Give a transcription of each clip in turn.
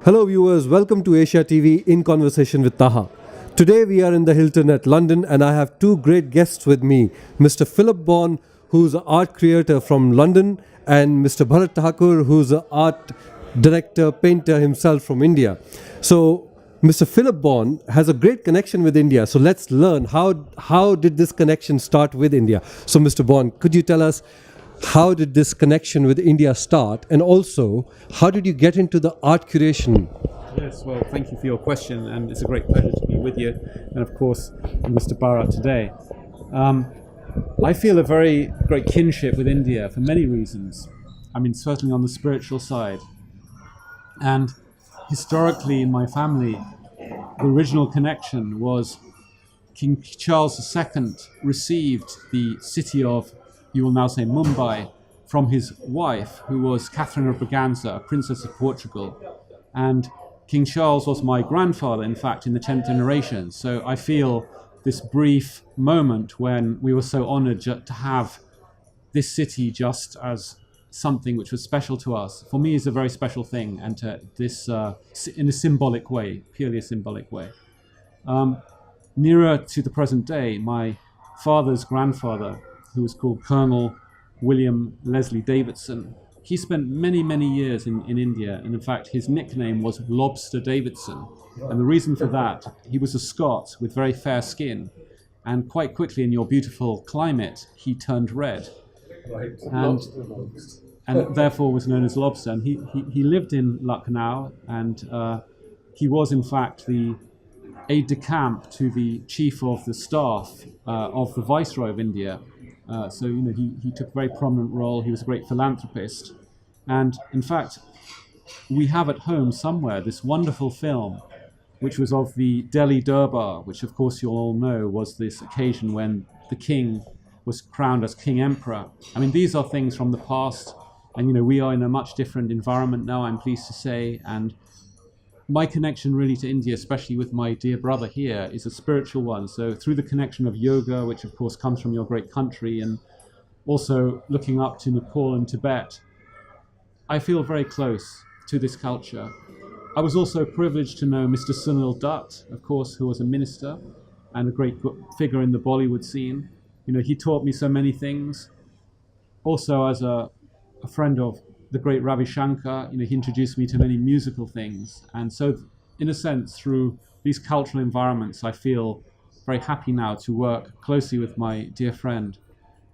Hello viewers, welcome to Asia TV in Conversation with Taha. Today we are in the Hilton at London and I have two great guests with me, Mr. Philip Bonn, who's an art creator from London, and Mr. Bharat Thakur, who's an art director, painter himself from India. So Mr. Philip Bonn has a great connection with India. So let's learn how did this connection start with India. So Mr. Bonn, could you tell us how did this connection with India start, and also how did you get into the art curation? Yes, well, thank you for your question, and it's a great pleasure to be with you, and of course, Mr. Bharat today. I feel a very great kinship with India for many reasons. I mean, certainly on the spiritual side. And historically in my family, the original connection was King Charles II received the city of, you will now say, Mumbai, from his wife, who was Catherine of Braganza, a princess of Portugal. And King Charles was my grandfather, in fact, in the 10th generation. So I feel this brief moment when we were so honored to have this city just as something which was special to us, for me is a very special thing, and to this in a symbolic way, purely a symbolic way. Nearer to the present day, my father's grandfather, who was called Colonel William Leslie Davidson, he spent many, many years in India, and in fact his nickname was Lobster Davidson. And the reason for that, he was a Scot with very fair skin, and quite quickly in your beautiful climate, he turned red. Right. And therefore was known as Lobster. And he lived in Lucknow, and he was in fact the aide-de-camp to the chief of the staff of the Viceroy of India. So he took a very prominent role. He was a great philanthropist. And in fact, we have at home somewhere this wonderful film, which was of the Delhi Durbar, which of course you all know was this occasion when the king was crowned as King Emperor. I mean, these are things from the past, and we are in a much different environment now, I'm pleased to say, and my connection really to India, especially with my dear brother here, is a spiritual one. So through the connection of yoga, which of course comes from your great country, and also looking up to Nepal and Tibet, I feel very close to this culture. I was also privileged to know Mr. Sunil Dutt, of course, who was a minister and a great figure in the Bollywood scene. He taught me so many things. Also, as a friend of the great Ravi Shankar, he introduced me to many musical things. And so, in a sense, through these cultural environments, I feel very happy now to work closely with my dear friend.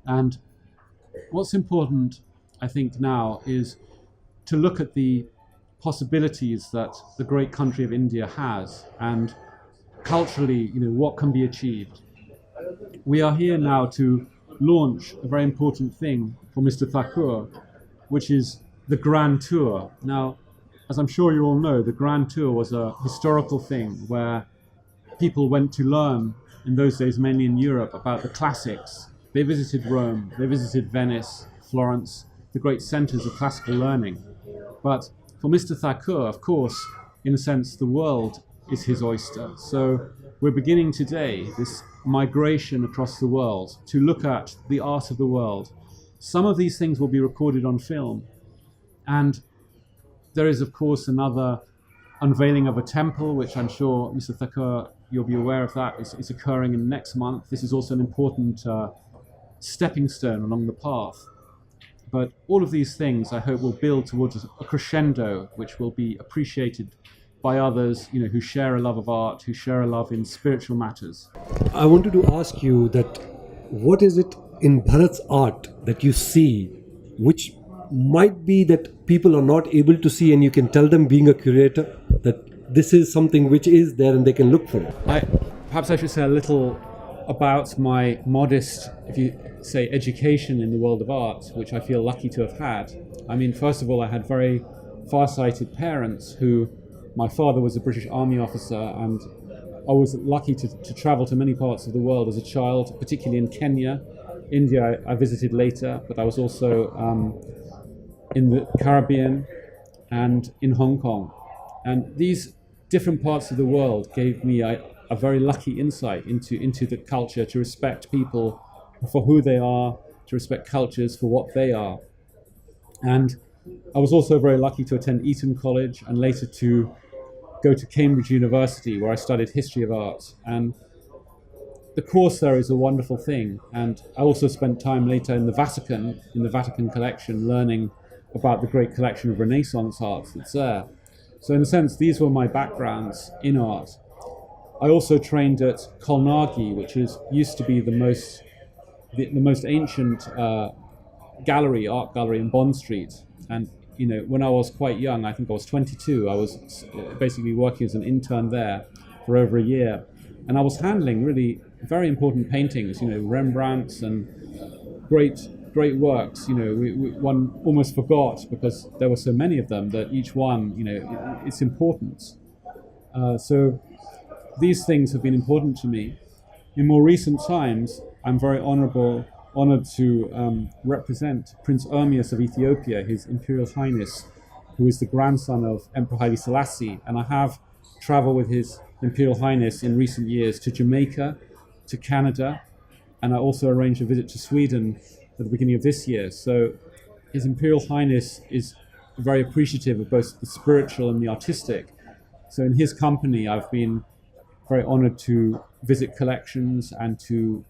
And what's important, I think, now is to look at the possibilities that the great country of India has, and culturally, what can be achieved. We are here now to launch a very important thing for Mr. Thakur, which is the Grand Tour. Now, as I'm sure you all know, the Grand Tour was a historical thing where people went to learn, in those days mainly in Europe, about the classics. They visited Rome, they visited Venice, Florence, the great centers of classical learning. But for Mr. Thakur, of course, in a sense, the world is his oyster. So we're beginning today this migration across the world to look at the art of the world. Some of these things will be recorded on film. And there is, of course, another unveiling of a temple, which I'm sure, Mr. Thakur, you'll be aware of that, is occurring in next month. This is also an important stepping stone along the path. But all of these things, I hope, will build towards a crescendo, which will be appreciated by others, who share a love of art, who share a love in spiritual matters. I wanted to ask you that what is it in Bharat's art that you see which might be that people are not able to see, and you can tell them, being a curator, that this is something which is there and they can look for it? Perhaps I should say a little about my modest, if you say, education in the world of art, which I feel lucky to have had. I mean, first of all, I had very far-sighted parents who, my father was a British Army officer, and I was lucky to travel to many parts of the world as a child, particularly in Kenya. India I visited later, but I was also in the Caribbean and in Hong Kong. And these different parts of the world gave me a very lucky insight into the culture, to respect people for who they are, to respect cultures for what they are. And I was also very lucky to attend Eton College and later to go to Cambridge University, where I studied history of art. And the course there is a wonderful thing. And I also spent time later in the Vatican collection, learning about the great collection of Renaissance art that's there. So in a sense, these were my backgrounds in art. I also trained at Kolnagi, which used to be the most ancient art gallery in Bonn Street. And when I was quite young, I think I was 22, I was basically working as an intern there for over a year. And I was handling really very important paintings, Rembrandts and great works. One almost forgot, because there were so many of them, that each one, its importance. So these things have been important to me. In more recent times, I'm very honored to represent Prince Ermias of Ethiopia, His Imperial Highness, who is the grandson of Emperor Haile Selassie. And I have traveled with His Imperial Highness in recent years to Jamaica, to Canada, and I also arranged a visit to Sweden at the beginning of this year. So His Imperial Highness is very appreciative of both the spiritual and the artistic. So in his company, I've been very honored to visit collections and to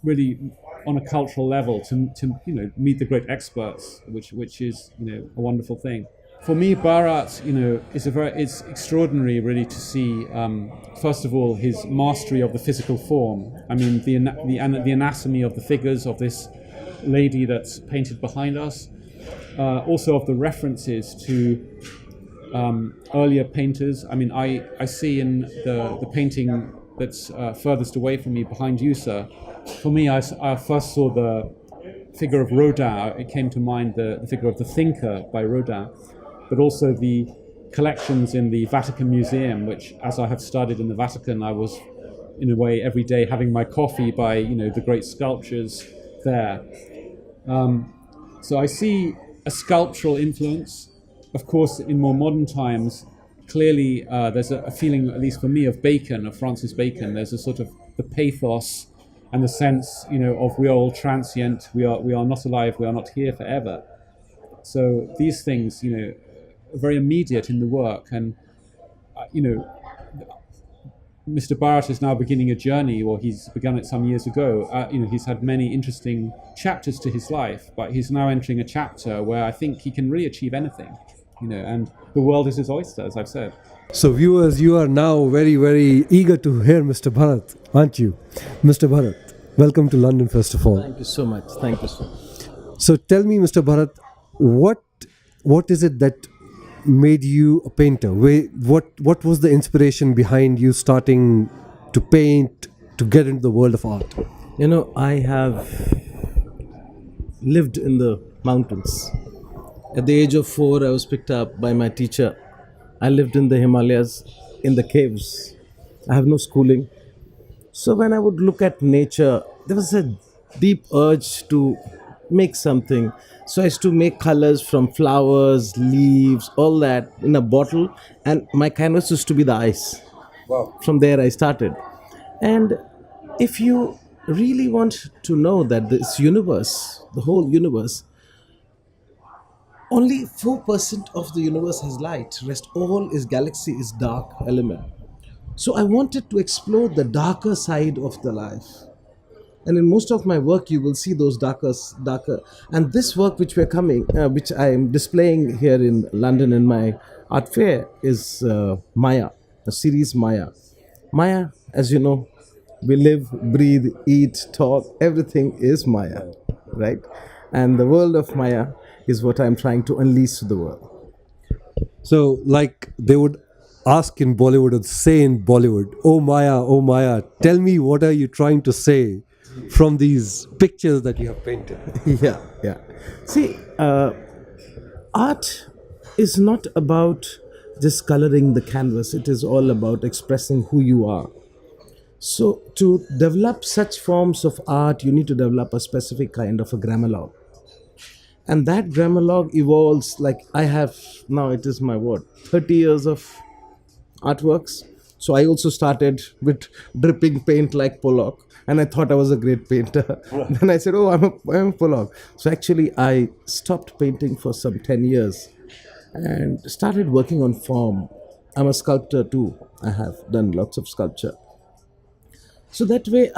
really, on a cultural level, to meet the great experts, which is a wonderful thing. For me, Bharat, it's extraordinary really to see. First of all, his mastery of the physical form. I mean, the anatomy of the figures of this lady that's painted behind us. Also of the references to earlier painters. I mean, I see in the painting that's furthest away from me, behind you, sir. For me, I first saw the figure of Rodin. It came to mind the figure of the thinker by Rodin, but also the collections in the Vatican Museum, which, as I have studied in the Vatican, I was, in a way, every day having my coffee by, the great sculptures there. So I see a sculptural influence. Of course, in more modern times, clearly there's a feeling, at least for me, of Bacon, of Francis Bacon. There's a sort of the pathos and the sense, of we are all transient, we are not alive, we are not here forever. So these things, are very immediate in the work. And, Mr. Bharat is now beginning a journey, or he's begun it some years ago. He's had many interesting chapters to his life, but he's now entering a chapter where I think he can really achieve anything, and the world is his oyster, as I've said. So viewers, you are now very, very eager to hear Mr. Bharat, aren't you? Mr. Bharat, welcome to London, first of all. Thank you so much. Thank you so much. So tell me, Mr. Bharat, what is it that made you a painter? What was the inspiration behind you starting to paint, to get into the world of art? I have lived in the mountains. At the age of 4, I was picked up by my teacher. I lived in the Himalayas, in the caves. I have no schooling. So when I would look at nature, there was a deep urge to make something. So I used to make colors from flowers, leaves, all that in a bottle, and my canvas used to be the ice. Wow. From there I started. And if you really want to know that this universe, the whole universe, only 4% of the universe has light. Rest all is galaxy, is dark element. So I wanted to explore the darker side of the life. And in most of my work, you will see those darker. And this work which which I am displaying here in London in my art fair, is Maya, the series Maya. Maya, as you know, we live, breathe, eat, talk, everything is Maya, right? And the world of Maya is what I'm trying to unleash to the world. So, like they would ask in Bollywood or say in Bollywood, oh Maya, tell me what are you trying to say from these pictures that you have painted? Yeah. See, art is not about just coloring the canvas. It is all about expressing who you are. So to develop such forms of art, you need to develop a specific kind of a grammar log. And that grammar log evolves, like I have now, it is my 30 years of artworks. So I also started with dripping paint like Pollock, and I thought I was a great painter. Then I said, "Oh, I'm a Pollock." So actually, I stopped painting for some 10 years and started working on form. I'm a sculptor too. I have done lots of sculpture. So that way,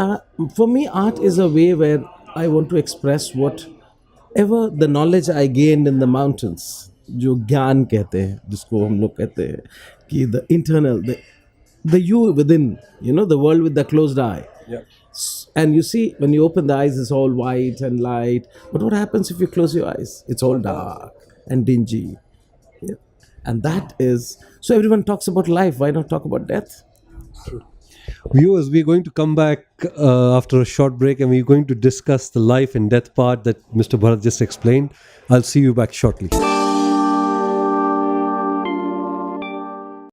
for me, art is a way where I want to express whatever the knowledge I gained in the mountains, जो ज्ञान कहते हैं, जिसको हम लोग कहते हैं कि the internal, the you within, the world with the closed eye. Yeah. And you see, when you open the eyes, it's all white and light. But what happens if you close your eyes? It's all dark and dingy. Yeah. And that is, so everyone talks about life. Why not talk about death? Viewers, we're going to come back after a short break, and we're going to discuss the life and death part that Mr. Bharat just explained. I'll see you back shortly.